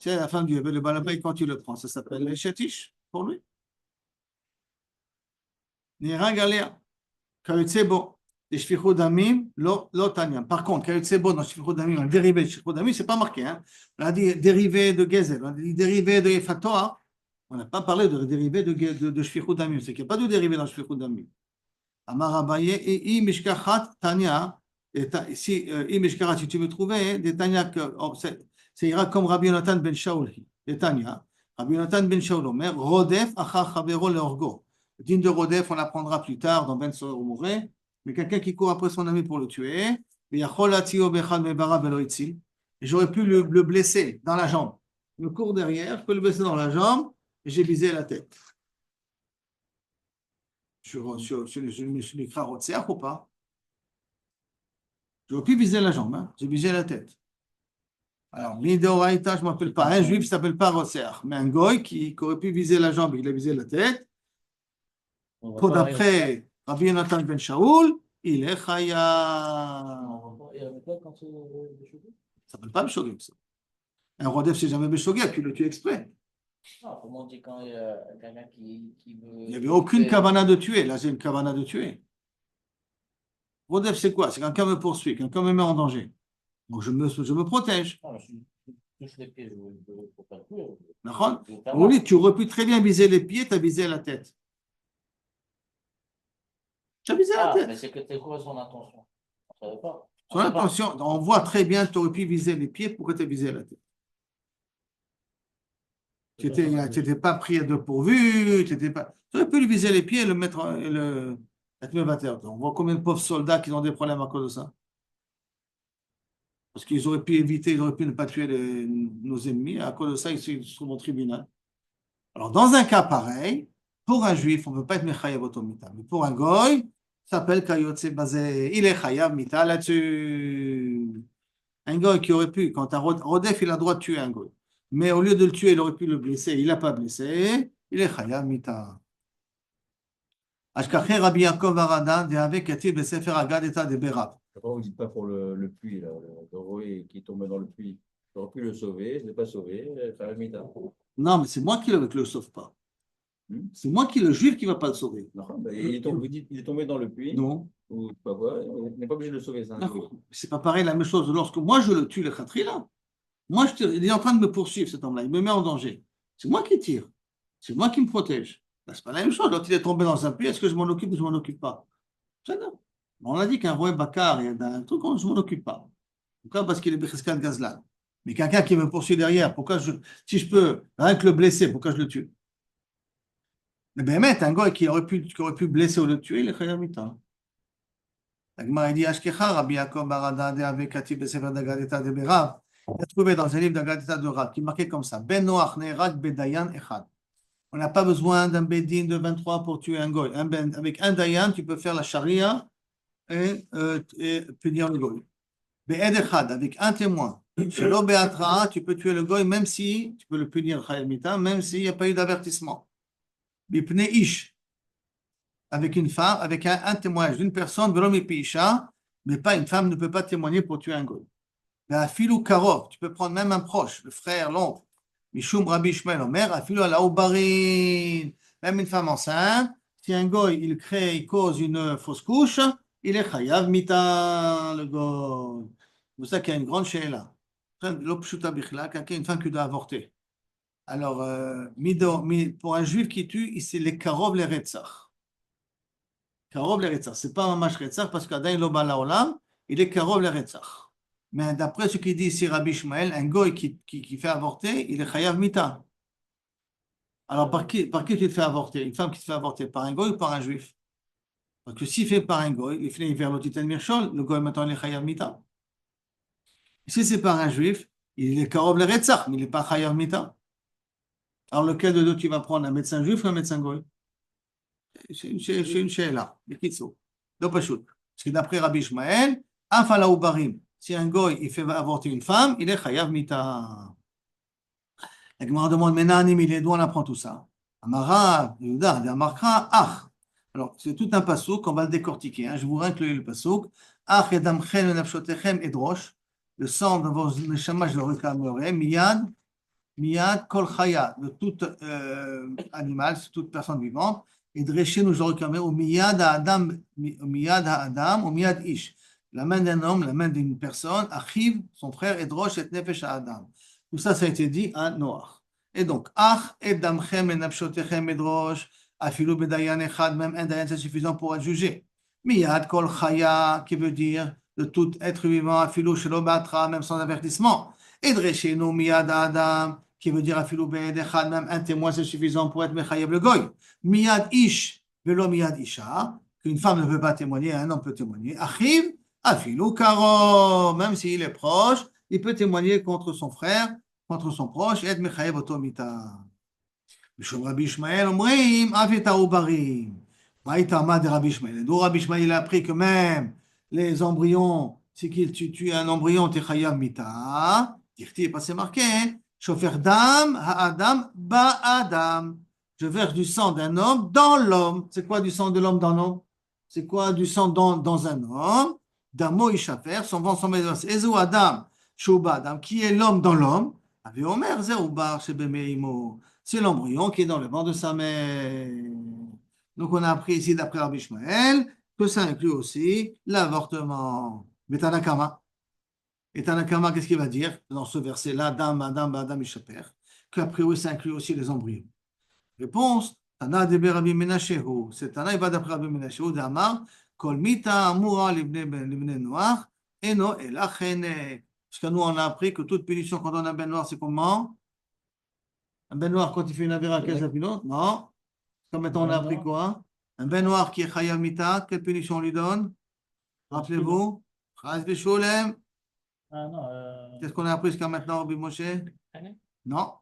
A: Si elle est la femme du évêque, le balabay, quand tu le prends, ça s'appelle le chétish pour lui. Nira Galéa. Kayutsebo. Les shfichot damim, l'otaniam. Par contre, Kayutsebo dans shfichot damim, un dérivé de shfichot damim, c'est pas marqué. Hein? On a dit dérivé de Gezel, on a dit dérivé de Efatoa. On n'a pas parlé de dérivé de shfichot damim. C'est qu'il n'y a pas de dérivé dans shfichot damim. Amar Abaye, et Imishkachat Tanya. Si Imishkachat, si tu veux trouver des Tanya, ça ira comme Rabbi Yonatan ben Shaul. Des Tanya. Rabbi Yonatan ben Shaul, Omer, Rodef Achar Chavero Leorgo. Le digne de Rodef, on l'apprendra plus tard dans Ben Soeur Mouré. Mais quelqu'un qui court après son ami pour le tuer, et j'aurais pu le blesser dans la jambe. Je me cours derrière, je peux le blesser dans la jambe, et j'ai visé la tête. Je me suis mis ou pas? J'aurais pu viser la jambe, hein? J'ai visé la tête. Alors, Midoraïta, je ne m'appelle pas. Un juif ne s'appelle pas Rosser. Mais un goy qui aurait pu viser la jambe, il a visé la tête.
C: On va
A: Pour
C: pas arriver-
A: d'après Rabbi Yonatan ben Shaoul, il est
C: on
A: Chaya.
C: va pas- il y avait pas quand c'est des cheveux.
A: Ça s'appelle pas Beshogeg, ça. Un Rodef, c'est jamais Beshogeg, tu le tues exprès.
C: Ah, comment on dit quand il y a quelqu'un qui veut.
A: Il n'y avait aucune kavana de tuer. Là, c'est une kavana de tuer. Rodef, c'est quoi? C'est quelqu'un me poursuit, quelqu'un me met en danger. Donc, je me protège.
C: Non, je touche les pieds, je ne faut pas le tuer.
A: D'accord?
C: Je veux faire
A: Oui,
C: mal.
A: tu aurais pu très bien viser les pieds, tu as visé la tête. Tu as visé la
C: Ah,
A: tête.
C: mais c'est que c'est quoi son intention? On ne savait pas.
A: Son intention, on voit très bien, tu aurais pu viser les pieds, pourquoi tu as visé la tête? Tu n'étais pas pris à dépourvu, tu aurais pu lui viser les pieds et le mettre, être même à terre. On voit combien de pauvres soldats qui ont des problèmes à cause de ça. Parce qu'ils auraient pu éviter, ils auraient pu ne pas tuer nos ennemis. À cause de ça, ils se trouvent au tribunal. Alors, dans un cas pareil, pour un juif, on ne peut pas être mechayav otomita. Mais pour un goy, ça s'appelle kayotse bazé. Il est chayav mita là-dessus. Un goy qui aurait pu, quand un rodef, il a le droit de tuer un goy. Mais au lieu de le tuer, il aurait pu le blesser. Il n'a pas blessé. Il est chayav mita. Ashkaché Rabbi Yaakov Aradan, de avec Kativ de Sefer Agadeta de Berav.
B: Pourquoi vous ne dites pas pour le puits, là, le Roé qui est tombé dans le puits? J'aurais pu le sauver, je ne l'ai pas sauvé, faire le mita.
A: Non, mais c'est moi qui ne le sauve pas. C'est moi qui le juif qui ne va pas le sauver.
B: Non, ben, vous dites qu'il est tombé dans le puits,
A: Non.
B: ou pas quoi, on n'est pas obligé de le sauver, ça.
A: Non, c'est pas pareil la même chose. Lorsque moi je le tue, le khatri là, moi il est en train de me poursuivre cet homme-là, il me met en danger. C'est moi qui tire, c'est moi qui me protège. Ben, c'est pas la même chose. L'autre il est tombé dans un puits, est-ce que je m'en occupe ou je m'en occupe pas? Ça, non. On a dit qu'un roi Bakar, il y a un truc, je m'en occupe pas. Pourquoi? Parce qu'il est Becheskat Gazlan. Mais quelqu'un qui me poursuit derrière, si je peux rien que le blesser, pourquoi je le tue? Mais ben, un gars qui aurait pu blesser ou le tuer, il est khayamita. La Gemara dit Ashkecha, Rabbi Yaakov Barada de avec Katib Sefer d'Agadeta de Berav. Il a trouvé dans un livre d'Agadeta de Rav qui est marqué comme ça Ben Noach Ne'erak Bedayan Echad. On n'a pas besoin d'un Bedin de 23 pour tuer un goy. Avec un Dayan, tu peux faire la charia et punir le goy. Be'ed Echad, avec un témoin. Shelo Be'atra, tu peux tuer le goy même si, tu peux le punir Chayamita, même s'il n'y a pas eu d'avertissement. Bipne Ish. Avec une femme, avec un témoignage d'une personne, mais pas une femme ne peut pas témoigner pour tuer un goy. Mais à filou karov, tu peux prendre même un proche, le frère, l'oncle. Mishum Rabbi Ishmael Omer, à filou ala oubarin, même une femme enceinte. Si un goy, il cause une fausse couche, il est chayav mita, le goy. C'est pour ça qu'il y a une grande sheila. Une femme qui doit avorter. Alors, pour un juif qui tue, c'est les karov, les retzach. Karov le Retzach. Ce n'est pas un mamash Retzach parce qu'Adain lo ba laolam, il est Karov le Retzach. Mais d'après ce qu'il dit ici Rabbi Ishmael, un goy qui fait avorter, il est Chayav Mita. Alors par qui tu te fais avorter? Une femme qui te fait avorter par un goy ou par un juif? Parce que s'il fait par un goy, il fait vers l'otitel mirchol, le goy maintenant il est Chayav Mita. Si c'est par un juif, il est Karov le Retzach, mais il n'est pas Chayav Mita. Alors lequel de deux tu vas prendre, un médecin juif ou un médecin goy? C'est une sheila, bikitso. Donc, pas shoot. Parce que d'après Rabbi Ishmael, afala ubarim, si un goy il fait avorter une femme, il est chayav mita. La Gemara demande, mais Nanim, il est d'où on apprend tout ça? Amara, Yehuda, Amarkra, Ach. Alors, c'est tout un passouk, on va le décortiquer. Je vous inclus le passouk. Ach edamchen nafshotechem edrosh. Le sang de vos neshamas, je le réclamerai. Miyad kol chaya, de tout animal, toute personne vivante. Et drescher nous aurait clamé au miyad ha'adam, au miyad ish. La main d'un homme, la main d'une personne, achiv, son frère, et drosh et nefesh ha'adam. Tout ça, ça a été dit à Noach. Et donc, ach et damchem et nafshotechem et drosh, afilou bedayan echad, même un dayan, c'est suffisant pour être jugé. Miyad kol chaya, qui veut dire de tout être vivant, afilou shelo batra, même sans avertissement. Et drescher nous miyad ha'adam, qui veut dire afilou be'ed echad, même un témoin, c'est suffisant pour être mechayev le goy. Miyad ish, velo miyad isha, qu'une femme ne peut pas témoigner, un homme peut témoigner. Achiv, afilu karo, même s'il est proche, il peut témoigner contre son frère, contre son proche, et être mechayev otomita. Mishum Rabbi Ishmael, omrim, avita ubarim. Maïta ma de Rabbi Ishmael. D'où Rabbi Ishmael il a appris que même les embryons, si tu tues un embryon, t'es chayav mita. Dirti, pas c'est marqué, hein? Shofer dam, ha'adam, ba'adam. Je verse du sang d'un homme dans l'homme. C'est quoi du sang de l'homme dans l'homme? C'est quoi du sang dans un homme? Damo ishafer, son vent s'en met dans Ezou Adam, Shuba Adam, qui est l'homme dans l'homme? Ave Omer, Zéoubar, Shebemeimo. C'est l'embryon qui est dans le ventre de sa mère. Donc on a appris ici, d'après Rabbi Ishmael, que ça inclut aussi l'avortement. Mais Tanakama. Et Tanakama, qu'est-ce qu'il va dire dans ce verset-là, Adam, Adam, Adam, Ishaper, qu'a priori ça inclut aussi les embryons? Réponse, Tana de Rabbi Menashehu. C'est Tana, il va d'après Rabbi Menashehu, d'Amar, Kol mita amura livne noir, eno el achene. Parce que nous, on a appris que toute punition quand on a un ben noir, c'est comment? Un ben noir, quand il fait une avéra, quelle est la punition? Non. Comme maintenant, on a appris quoi? Un ben noir qui est chayav mita, quelle punition on lui donne? Rappelez-vous? Chaz v'sholem.
C: Ah non,
A: Qu'est-ce qu'on a appris jusqu'à maintenant, Rabbi Moshe?
C: Khalek,
A: Non.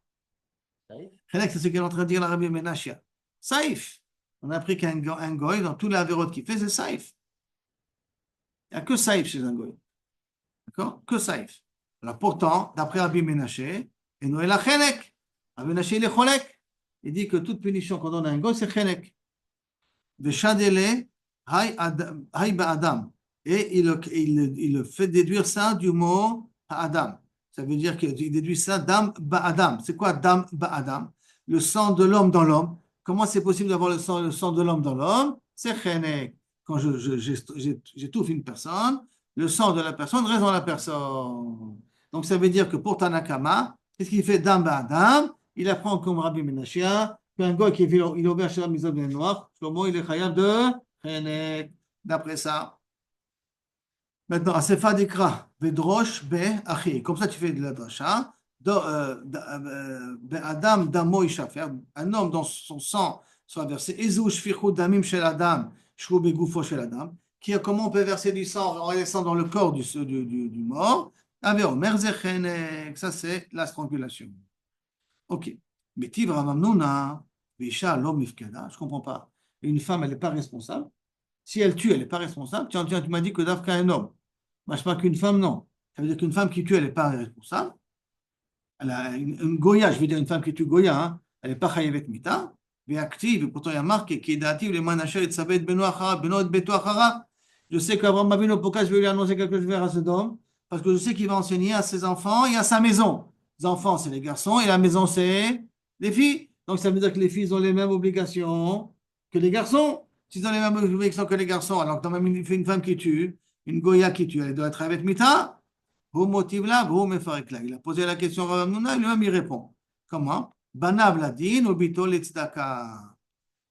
C: Saïf.
A: Khalek, c'est ce qu'il est en train de dire la Rabbi Menashia. Saïf. On a appris qu'un goy, dans tous les avérotes qu'il fait, c'est saïf. Il n'y a que saïf chez un goy. D'accord? Que saïf. Alors pourtant, d'après Rabbi Menaché, et Noël a Chelek. Rabbi Menaché, il est Cholek. Il dit que toute punition qu'on donne à un goy, c'est Chelek. De Shadele, Hay Ba'adam. Et il le fait déduire ça du mot Adam. Ça veut dire qu'il déduit ça Dam Ba'adam. C'est quoi Dam Ba'adam? Le sang de l'homme dans l'homme. Comment c'est possible d'avoir le sang de l'homme dans l'homme? C'est Chenek. Quand j'étouffe une personne, le sang de la personne reste dans la personne. Donc ça veut dire que pour Tanakama, qu'est-ce qu'il fait Dam Ba'adam? Il apprend comme Rabbi Menachia qu'un gars qui il obéit à la mise en noir, Shlomo, il est chayav de Chenek. D'après ça. Maintenant, Asefa Dikra, Vedrosh Be Achi. Comme ça, tu fais de la dracha. Adam Damo Ishafer. Un homme dans son sang soit versé. Ezou Shfichu Damim Shel Adam, Shru Begoufo Shel Adam. Comment on peut verser du sang en laissant dans le corps du mort? Ave Omer Zechenek. Ça, c'est la strangulation. Ok. Mais Tivra Mamnouna, Visha Lo Mifkeda. Je ne comprends pas. Une femme, elle n'est pas responsable. Si elle tue, elle n'est pas responsable. Tiens, tu m'as dit que Dafka est un homme. Moi, je ne sais pas qu'une femme, non. Ça veut dire qu'une femme qui tue, elle n'est pas responsable. Elle a une Goya, je veux dire une femme qui tue Goya, hein, elle n'est pas chayavet mita. Mais active, et pourtant il y a marqué qui est dative, les manacher et savait beno achara, beno et beto achara. Je sais qu'Abraham Avinu, pourquoi je vais lui annoncer quelque chose à cet homme? Parce que je sais qu'il va enseigner à ses enfants et à sa maison. Les enfants, c'est les garçons, et la maison, c'est les filles. Donc ça veut dire que les filles ont les mêmes obligations que les garçons. S'ils ont les mêmes obligations que les garçons, alors quand même une femme qui tue, une Goya qui tue, elle doit être avec Mita. Vous motive là, vous me ferez là. Il a posé la question à Rav Nouna, lui-même il répond. Comment? Banav ladin, obito l'etzdaka.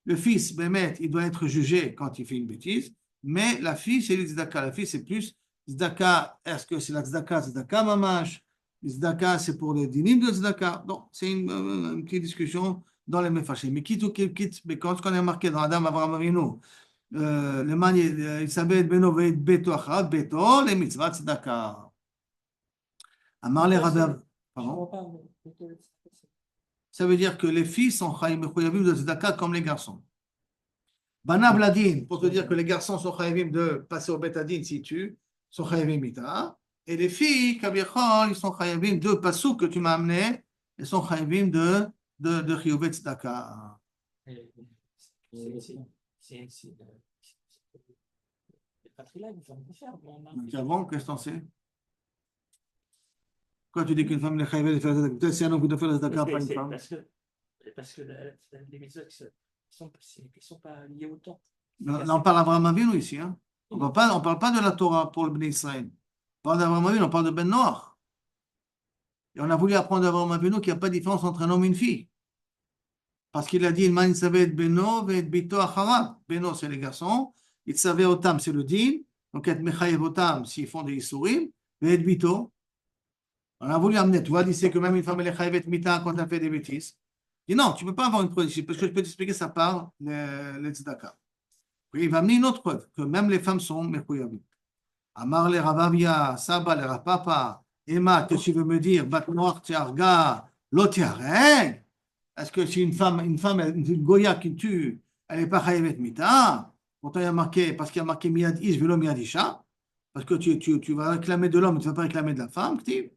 A: Le fils, Bémet, il doit être jugé quand il fait une bêtise, mais la fille, c'est l'etzdaka. La fille, c'est plus tzedaka. Est-ce que c'est la tzedaka mamash? Tzedaka, c'est pour les dinim de tzedaka. Donc, c'est une petite discussion dans les méfachés. Mais quitte ou quitte, mais quand on est marqué dans Adam Avraham Avinu, le man, il s'appelle Beno Beto Achat, Beto, les mitzvah tzedaka. Amar les rabbins. Pardon? Ça veut dire que les filles sont chayavim de tzedaka comme les garçons. Banav ladin, pour te dire que les garçons sont chayavim de passer au betadin si tu sont chayavim mita. Et les filles, kaviachol, ils sont chayavim de pasou que tu m'as amené, ils sont chayavim de chiyuvet tzedaka. Avant, qu'est-ce que t'en sais? Quand tu dis qu'une femme est chayavée de faire la tzedaka, peut-être c'est un homme qui doit faire la tzedaka, pas une femme.
D: Parce que les mitzvot ne sont pas liés au temps.
A: Là, on parle d'Avraham Avinu ici. Hein? On ne parle pas de la Torah pour le Bnei Israël. On parle d'Avraham Avinu, on parle de Ben Noach. Et on a voulu apprendre d'Avraham Avinu qu'il n'y a pas de différence entre un homme et une fille. Parce qu'il a dit, man savait Beno et Bito Acharab. Beno, c'est les garçons. Il savait Otam, c'est le din. Donc, être Mechayev Otam, s'ils font des Issourim. Et Bito. On a voulu amener, tu vois, il que même une femme, elle est chayavet mita quand elle fait des bêtises. Il dit non, tu ne peux pas avoir une preuve ici, parce que je peux t'expliquer, ça parle, les tzedaka. Puis il va amener une autre preuve, que même les femmes sont mechouyavites. Amar le Ravavia, Saba le Rapapa, Emma, que tu veux me dire, Bat Noach Tiarga, Lotiareg? Est-ce que si une femme, une Goya qui tue, elle n'est pas chayavet mita? Pourtant, il y a marqué, parce qu'il y a marqué Miyad Ish, Velo Miyad Isha, parce que tu vas réclamer de l'homme, tu ne vas pas réclamer de la femme, Ktiv.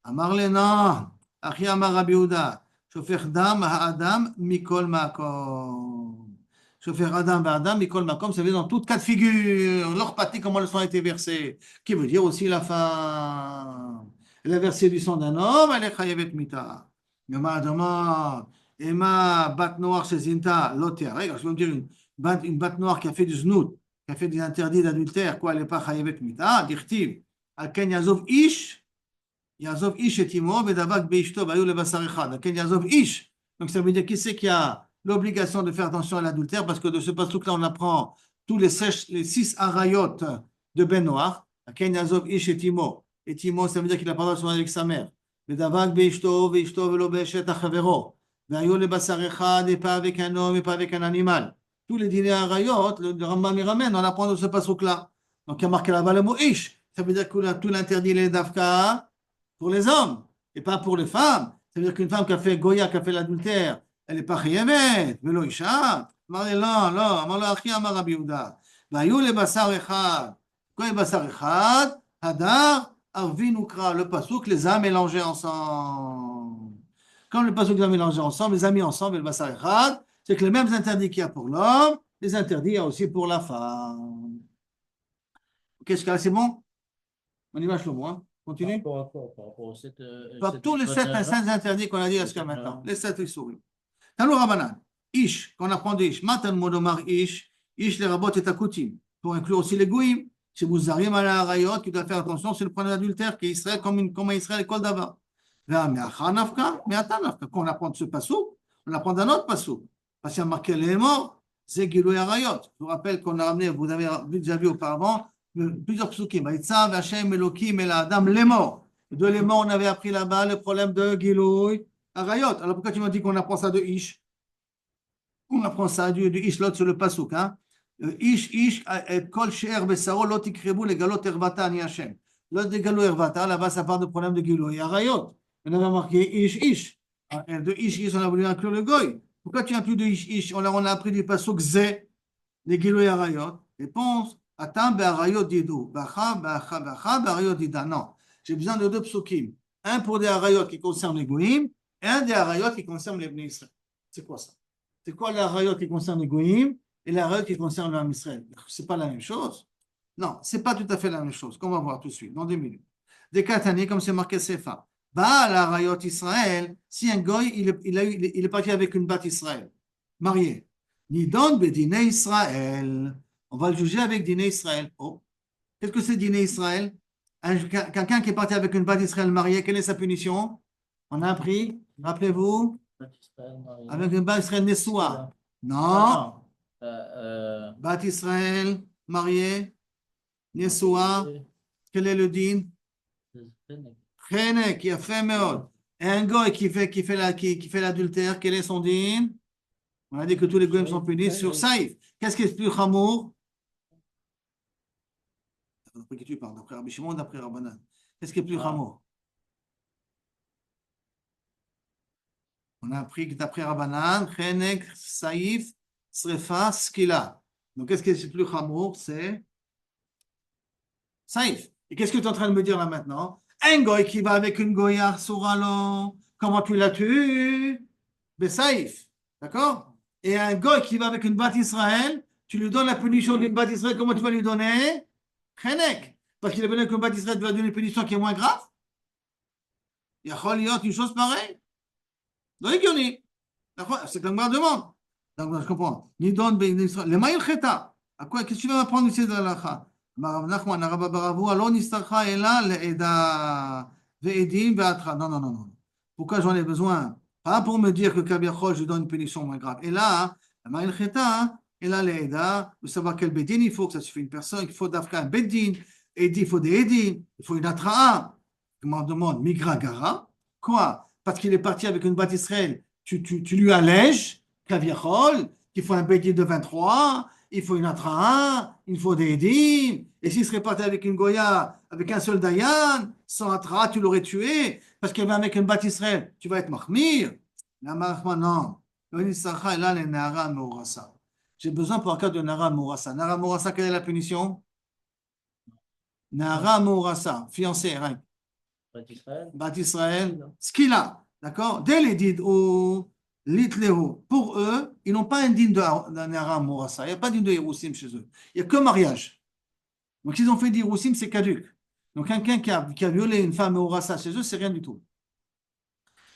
A: אמר לנה, אחי אמר רבי יהודה, שופך דם האדם מכל מקום. שופך אדם ואדם מכל מקום, ça veut dire dans toute cas de figure, leur partie, comment le sang a été versé, qui veut dire aussi la femme. Elle a versé du sang d'un homme, elle est chayavet mita. Yoma Adama, Emma, bat noire chez Zinta, l'auteur. Regarde, je vais me dire une batte noire qui a fait du znout, qui a fait des interdits d'adultère, quoi, elle n'est pas chayavet mita, dirtiv, al ken yazov ish, Yazov Ish et Timo, Bedavak Beishto, Bayou le Basar Echad. Ken Yazov Ish. Donc ça veut dire qui c'est qui a l'obligation de faire attention à l'adultère, parce que de ce passouk-là, on apprend tous les 6 arayot de Ben Noach. Ken Yazov Ish et Timo. Et Timo, ça veut dire qu'il n'a pas le droit de se marier avec sa mère. Bedavak Beishto, Beishto, Velo Beshet Achavero. Bayou le Basar Echad, et pas avec un homme, et pas avec un animal. Tous les dîners arayot, le Rambam y ramène, on apprend de ce passouk-là. Donc il y a marqué là-bas le mot Ish. Ça veut dire que tout l'interdit, les Dafka, pour les hommes et pas pour les femmes. C'est-à-dire qu'une femme qui a fait Goya, qui a fait l'adultère, elle n'est pas chayavet, velo isha. Non, non, אמר לו אחי אמר רבי יהודה, והיו לבשר אחד, quoi בשר אחד, הדר ערבי נוקרא, le pasuk les a mélangés ensemble. Quand le pasuk les a mélangés ensemble, les a mis ensemble, et le basar echad, c'est que les mêmes interdits qu'il y a pour l'homme, les interdits il y a aussi pour la femme. Qu'est-ce que c'est bon? On y va, Shlomo, hein? Continue.
C: Par rapport aux
A: Par tous les 7 interdits qu'on a dit jusqu'à maintenant. Les 7 souris. Talou Rabanan. Ish, qu'on apprend d'Ish. Matan Modomar Ish. Ish les rabots et akutim. Pour inclure aussi les gouyim. Si vous arrivez à la rayot, tu dois faire attention, c'est le point d'adultère qui est Israël comme Israël école d'abord. Mais quand on apprend de ce passou, on apprend d'un autre passou. Parce qu'il y a marqué les morts, c'est Gilou et Arayot. Je vous rappelle qu'on a ramené, vous avez déjà vu auparavant, plusieurs psukim. Vaïtzav, Hachem, Elohim, et la Adam, les morts. De les morts, on avait appris là-bas le problème de Gilou, Arayot. Alors pourquoi tu m'as dit qu'on apprend ça de Ish? On apprend ça du Ish, l'autre sur le pasouk. Hein? Ish, et kol she'er besaro, lot ikrebu, les galot ervata, ni Hachem. L'autre de galot ervata, là-bas, ça parle de problème de Gilou et Arayot. On avait marqué Ish. De Ish, on a voulu inclure le Goy. Pourquoi tu inclus de Ish? On a appris du pasouk Zé, les Gilou et Arayot. Réponse. Atam be'arayot didou, bacha be'arayot dida. Non, j'ai besoin de 2 psukim. Un pour des arayot qui concernent les goïms et un des arayot qui concernent les Bnei Israël. C'est quoi ça? C'est quoi les arayot qui concernent les goïms et les arayot qui concernent le Israël? C'est pas la même chose? Non, c'est pas tout à fait la même chose, qu'on va voir tout de suite, dans 2 minutes. Des katani, comme c'est marqué Sefa. Bah, l'arayot Israël, si un goy, il est parti avec une batte Israël, mariée. Nidon bedine Israël. On va le juger avec Diné Israël. Oh, qu'est-ce que c'est Diné Israël? Quelqu'un qui est parti avec une batte d'Israël mariée, quelle est sa punition? On a appris, rappelez-vous, avec une batte d'Israël Nessoua. Non. Batte Israël mariée, Nessoua. Quel est le din? Chenek, qui a fait meod. Et un goy qui fait l'adultère, quel est son din? On a dit que tous les goyim sont punis sur Saïf. Qu'est-ce qui est plus chamour? D'après qui tu parles? D'après Rabbi Shimon, d'après Rabbanan. Qu'est-ce qui est plus chamour? On a appris que d'après Rabbanan, Chenek, Saïf, Srefa, Skila. Donc qu'est-ce qui est plus chamour? C'est Saïf. Et qu'est-ce que tu es en train de me dire là maintenant? Un goy qui va avec une goya souralo, comment tu l'as tué? Ben Saïf. D'accord? Et un goy qui va avec une batte Israël, tu lui donnes la punition d'une batte Israël, comment tu vas lui donner? Chenek. Parce qu'il est venu avec une batte Israël, tu vas donner une punition qui est moins grave? Il y a une chose pareille. Non, il c'est que la demande. Donc, je comprends. Ni donne les maïl cheta. À quoi? Qu'est-ce que tu vas apprendre ici de l'alacha? Non, non, non. Pourquoi j'en ai besoin? Pas pour me dire que Kabiachol, je donne une punition moins grave. Et là, la maïl cheta, et là, les Eda, de savoir quel bédin il faut, que ça suffit une personne, qu'il faut d'Afka un bédin, et il faut des édins, il faut une atra'a. Je me demande, migra gara. Quoi? Parce qu'il est parti avec une batte Israël, tu lui allèges, Kaviachol, qu'il faut un bédin de 23, il faut une atra'a, il faut des édins. Et s'il serait parti avec une goya, avec un seul dayan, sans atra'a, tu l'aurais tué, parce qu'il va avec une batte Israël, tu vas être mahmir. La mahma, non. J'ai besoin pour un cas de Nara Mourassa. Nara Mourassa, quelle est la punition? Nara Mourassa, fiancé, rien.
C: Bat Israël.
A: Bat Israël, Skila, d'accord? Dès les did ou Litlehu, pour eux, ils n'ont pas un din d'un Aram Mourassa. Il n'y a pas de din de Hiroussim chez eux. Il n'y a que mariage. Donc, s'ils ont fait d'Hiroussim, c'est caduc. Donc, quelqu'un qui a violé une femme Mourassa chez eux, c'est rien du tout.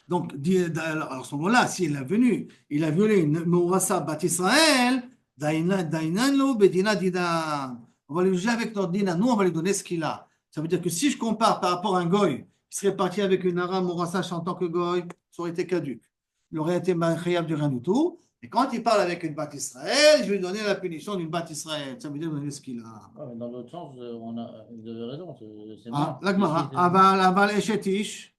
A: Donc, à ce moment-là, s'il est venu, il a violé une Mourassa Bat Israël, Dainanlo, Bedina Dida. On va lui juger avec notre dina. Nous, on va lui donner ce qu'il a. Ça veut dire que si je compare par rapport à un goy qui serait parti avec une Aram Mourassa en tant que goy, ça aurait été caduc. Il aurait été khayab du rien du tout. Et quand il parle avec une Bat Israël, je vais lui donner la punition d'une Bat Israël. Ça veut dire donner ce qu'il a.
C: Ouais, mais dans l'autre sens, vous avez raison. C'est
A: Ah,
C: moi.
A: l'Agmara.
C: Ici, c'est-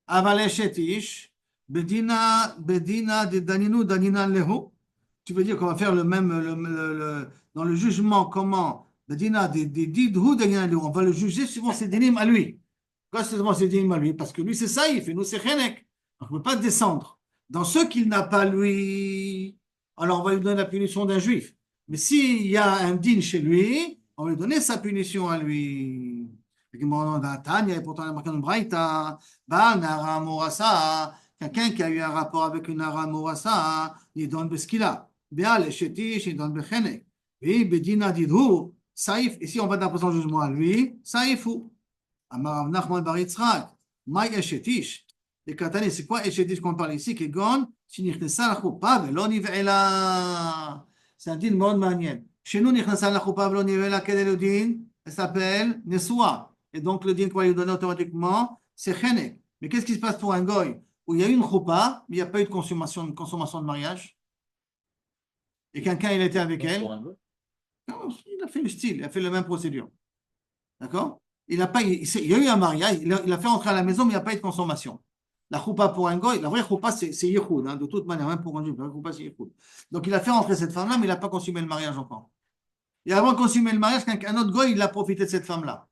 A: Aval Eshetish, Bedina de Daninu, Danina Lehu. Tu veux dire qu'on va faire le même, dans le jugement, comment Bedina de Didhu, Danina Lehu. On va le juger suivant ses dinim à lui. Pourquoi c'est suivant ses dinim à lui? Parce que lui, c'est saïf et nous, c'est chenek. Donc, on ne peut pas descendre. Dans ce qu'il n'a pas lui, alors on va lui donner la punition d'un juif. Mais s'il y a un din chez lui, on va lui donner sa punition à lui. Et pourtant, il y a marqué dans le Braïta, Nara Mourassa, quelqu'un qui a eu un rapport avec une Nara Mourassa, il donne de ce qu'il a. Béal, Eshetish, il donne de Chenek. Et Bedina Didhu, Saïf, ici on va d'apposer son jugement à lui, Saïfou. Amar Nachman Bar Yitzhak, Maï Eshetish. Les Katani, c'est quoi Eshetish qu'on parle ici? Kegon, Shinichnesa la Choupa, Velo Nivela. C'est un din מאוד מעניין. Chez nous, Nichnesa la Choupa, Velo Nivela, quel est le din? Elle s'appelle Nesua. Et donc, le din qu'on va lui donner automatiquement, c'est Chenek. Mais qu'est-ce qui se passe pour un goy où il y a eu une choupa, mais il n'y a pas eu de consommation de mariage? Et quelqu'un, il était avec elle?
C: Pour un goy.
A: Non, il a fait le style, il a fait la même procédure. D'accord? Il y a eu un mariage, il a fait entrer à la maison, mais il n'y a pas eu de consommation. La choupa pour un goy, la vraie choupa, c'est yichoud, hein, de toute manière, même pour un juif, la choupa, c'est yichoud. Donc, il a fait entrer cette femme-là, mais il n'a pas consommé le mariage encore. Et avant de consommer le mariage, un autre goy, il a profité de cette femme-là.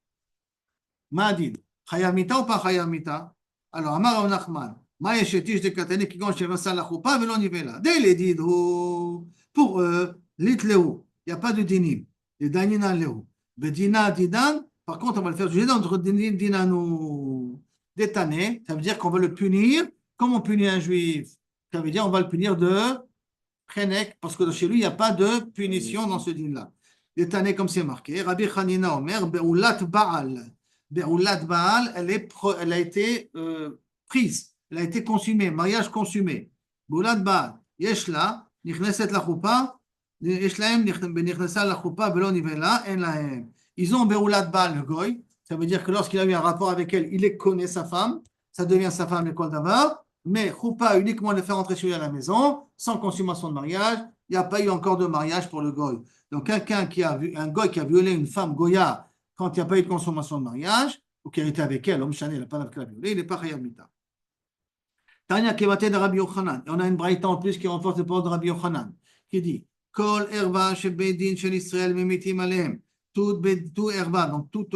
A: Ma'adid, Chayav Mita ou pas Chayav Mita? Alors, Amar Rav Nachman, Ma Yeshetish de Katani qui gonche la choupa, Velo Nivela. Dès les didhu, pour eux, Litleu, il n'y a pas de dinim, de Danina Leu. Bedina Didan, par contre, on va le faire juger entre Dinanu. Détané, ça veut dire qu'on va le punir comme on punit un juif. Ça veut dire on va le punir de Chenek, parce que chez lui, il n'y a pas de punition dans ce din-là. Détané comme c'est marqué. Rabbi Hanina Omer, Be'ulat Baal. Be'ulat Baal, elle a été prise, elle a été consumée, mariage consumé. Be'ulat Baal, Yeshla, Nichneset la choupa, Yeshlaem, Nichnesat la choupa, Velo Nivela, En lahem. Ils ont Be'ulat Baal, le goy. Ça veut dire que lorsqu'il a eu un rapport avec elle, il connaît sa femme, ça devient sa femme l'école d'abord, mais choupa uniquement le faire entrer chez lui à la maison, sans consommation de mariage, il n'y a pas eu encore de mariage pour le goy. Donc quelqu'un un goy qui a violé une femme goya quand il n'y a pas eu de consommation de mariage, ou qui a été avec elle, l'homme chané, il n'a pas violé, il n'est pas chayav mita. Tanya Kevate de Rabbi Yochanan, et on a une braïta en plus qui renforce le parole de Rabbi Yochanan, qui dit, Kol erva shebedin shel Israël mimitim alehem. Tout herba, donc tout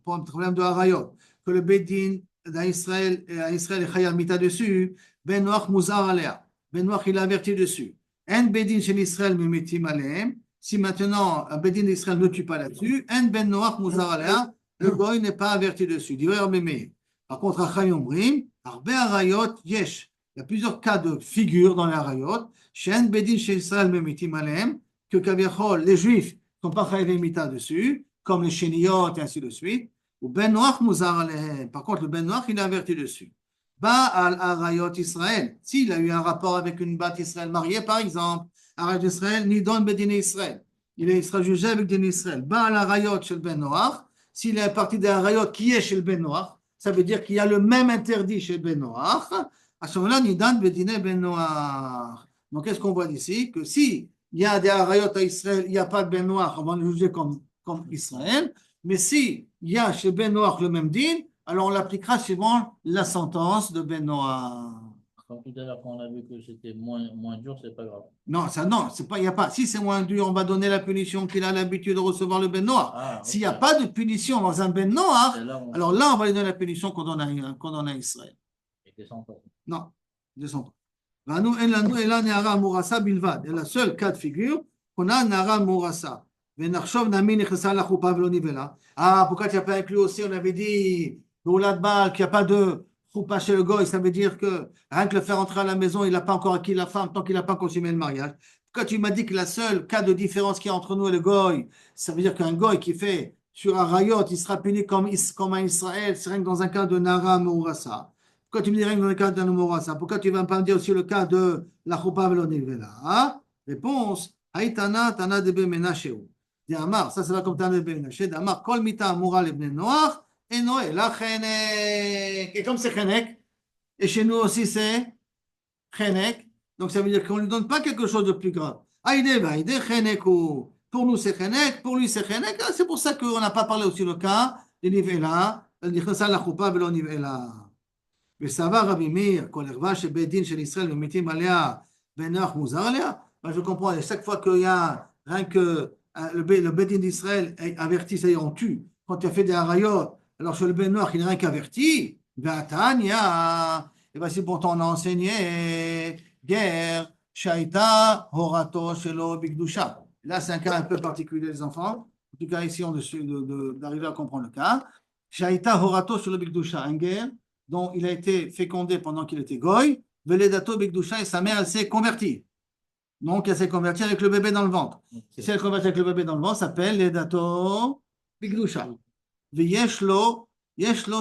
A: problème de harayot, que le bedin d'Israël est chayav mita dessus, ben noach muzar alea, ben noach il a averti dessus. En bedin chez Israël mimitim alehem, si maintenant un bedin d'Israël ne tue pas là-dessus, en ben noach muzar alea, le goy n'est pas averti dessus. Par contre, achayom brim, arbe harayot yesh. Il y a plusieurs cas de figure dans les harayot, chez en bedin chez Israël mimitim alehem, que kaviachol, les juifs ne sont pas chayav mita dessus, comme les chéniotes et ainsi de suite. Ou ben noach muzar alehem. Par contre, le ben noach, il est averti dessus. Ba'al harayot Israël. S'il a eu un rapport avec une bat Israël mariée, par exemple, harayot Israël, nidon bedin Israël. Il sera jugé avec din Israël. Ba'al harayot chez le ben noach. S'il est parti des harayot qui est chez le ben noach, ça veut dire qu'il y a le même interdit chez le ben noach. À ce moment-là, nidon bedin ben noach. Donc, qu'est-ce qu'on voit d'ici? Que si il y a des harayot à Israël, il n'y a pas de ben noach, on va le juger comme Israël. Mais si il y a chez ben noach le même din, alors on l'appliquera suivant la sentence de Ben Noach.
C: Quand tout à l'heure, quand on a vu que c'était moins dur, c'est pas grave.
A: Non, ça, non, c'est pas, il y a pas. Si c'est moins dur, on va donner la punition qu'il a l'habitude de recevoir le Ben Noach.
C: Ah,
A: S'il n'y a
C: ok.
A: pas de punition dans un Ben Noach,
C: Et là,
A: alors là, on va lui donner la punition qu'on donne à Israël.
C: il descend pas.
A: Non, descends pas. Et là, Nehara Mourassa Bilvad. Et la seule cas de figure qu'on a Nehara Mourassa. Ah, pourquoi tu n'as pas inclus aussi? On avait dit Beulat Baal, qu'il n'y a pas de choupa chez le goy, ça veut dire que rien que le faire entrer à la maison, il n'a pas encore acquis la femme tant qu'il n'a pas consommé le mariage. Quand tu m'as dit que la seule cas de différence qu'il y a entre nous et le goy, ça veut dire qu'un goy qui fait sur un rayot, il sera puni comme un Israël, c'est rien que dans un cas de Nara Mourassa. Pourquoi tu me dis rien que dans le cas d'un Mourassa? Pourquoi tu ne vas pas me dire aussi le cas de la choupa velonivela? Hein? Réponse, Haïtana, Tana de Bemenasheu. D'Amar, ça va comme Tana de Bemenasheu. D'Amar, Kol Mita Moura Lebne Noach, et Noé, la Chenek. Et comme c'est Chenek, et chez nous aussi c'est Chenek, donc ça veut dire qu'on ne lui donne pas quelque chose de plus grave. Aïdé, Aïdé, Chenek, ou pour nous c'est Chenek, pour lui c'est Chenek. C'est pour ça qu'on n'a pas parlé aussi le cas de Nivela, נכנסה לחופה ולא נבעלה. וסבר רבי מאיר, כל ערווה שבית דין של ישראל ממיתים עליה ונוח מוזר עליה. Je comprends, à chaque fois qu'il y a rien que le beit din d'Israël est averti, c'est-à-dire on tue. Quand tu as fait des harayot, alors sur le beit noir, il n'est rien qu'averti. Vatania, et voici pourtant on a enseigné guerre, shaita, horato, shelo, bigdusha. Là, c'est un cas un peu particulier des enfants. En tout cas, ici, on d'arriver à comprendre le cas. Shaita, horato, shelo, bigdusha, un guerre dont il a été fécondé pendant qu'il était goy. Veledato, bigdusha, et sa mère, elle s'est convertie. Donc, elle s'est convertie avec le bébé dans le ventre. Et si elle est convertie avec le bébé dans le ventre, ça s'appelle Ledato Bigdusha. Yeshlo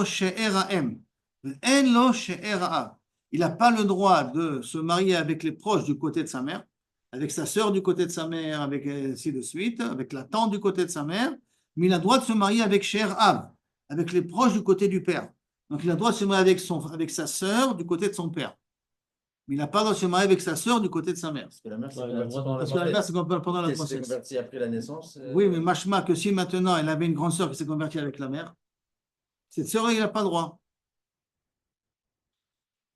A: She'er Ha'em. En lo She'er Ha'av. Il n'a pas le droit de se marier avec les proches du côté de sa mère, avec sa sœur du côté de sa mère, avec ainsi de suite, avec la tante du côté de sa mère, mais il a le droit de se marier avec She'er Ha'av, avec les proches du côté du père. Donc, il a le droit de se marier avec sa sœur du côté de son père. Mais il n'a pas le droit de se marier avec sa sœur du côté de sa mère.
B: Parce que la mère s'est
C: Ouais,
B: convertie pendant la
A: Parce que la mère s'est
B: grossesse.
A: convertie pendant la
B: Elle s'est
A: grossesse.
B: convertie après la naissance.
A: Oui, mais machma que si maintenant elle avait une grande sœur qui s'est convertie avec la mère, cette sœur, il n'a pas le droit.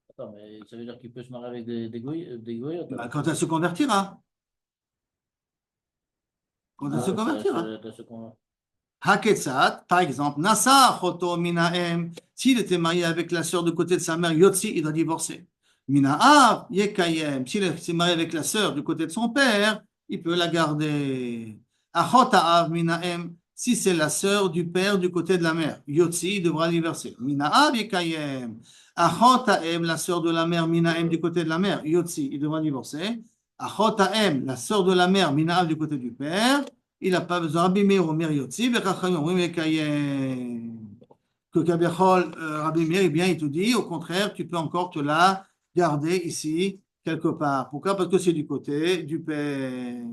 C: Attends, mais ça veut dire qu'il peut se marier avec des goyotes.
A: Bah, quand elle se convertira. Quand elle se convertira. Haketsat, par exemple, Nasa Choto Minaem, s'il était marié avec la sœur du côté de sa mère, Yotzi, il doit divorcer. Minaav, Yekayem, s'il s'est marié avec la sœur du côté de son père, il peut la garder. Achotaav Minaem, si c'est la sœur du père du côté de la mère, Yotzi, il devra divorcer. Minaav, Yekayem. Achotaem, la sœur de la mère, Minaem du côté de la mère, Yotzi, il devra divorcer. Achotaem, la sœur de la mère, Minaav du côté du père, il n'a pas besoin. Rabbi Meir Omer Yotzi, Bechachayim Omer Yekayem. Que Kabiachol, Rabbi Meir, eh bien, il te dit, au contraire, tu peux encore te la garder ici, quelque part. Pourquoi? Parce que c'est du côté du père.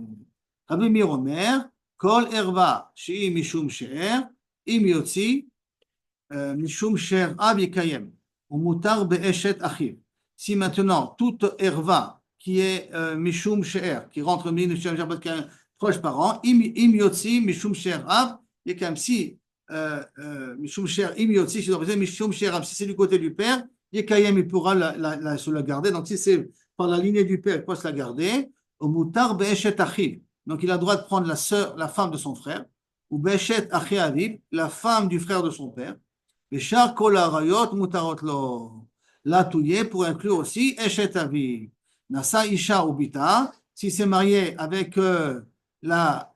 A: Rabbi Meir Omer, Kol erva, she'i mishum she'er, im yotzi, mishum she'er av yekayem, ou mutar be'eshet achiv. Si maintenant, toute erva qui est mishum she'er, qui rentre mishum she'er parce qu'un proche parent, im yotzi, mishum she'er av, yekayem. Si mishum she'er, im yotzi, mishum she'er av, si c'est du côté du père, Yekayem, il pourra se la garder. Donc, si c'est par la lignée du père, il peut se la garder. Au mutar be'eshet achiv. Donc, il a le droit de prendre la sœur, la femme de son frère. Ou be'eshet achi aviv, la femme du frère de son père. Bechar kol harayot mutarot lo. La touye pour inclure aussi eshet aviv. Nasa isha ou bita. Si c'est marié avec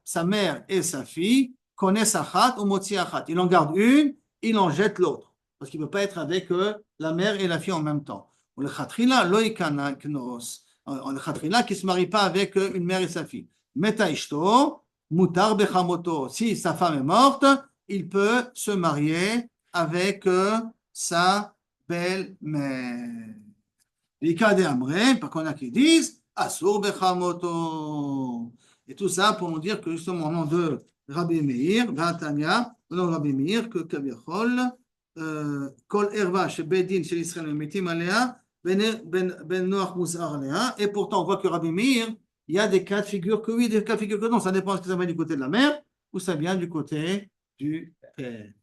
A: sa mère et sa fille, connaît achat ou motzi achat. Il en garde une, il en jette l'autre. Parce qu'il ne peut pas être avec la mère et la fille en même temps. Ou le khatrila, loïkana knos. Le khatrila qui ne se marie pas avec une mère et sa fille. Meta ishto, mutar bechamoto. Si sa femme est morte, il peut se marier avec sa belle-mère. Les cas des Amré, par contre, il y en a qui disent asur bechamoto. Et tout ça pour nous dire que justement, au nom de Rabbi Meir, Vatania, au nom de Rabbi Meir, que Kaviachol, כל ערווה שבית דין של ישראל ממיתים עליה בין נוח מוזר עליה, et pourtant on voit que Rabbi Meir, il y a des cas de figure que oui, des cas de figure que non, ça dépend si ça vient du côté de la mère ou ça vient du côté du père.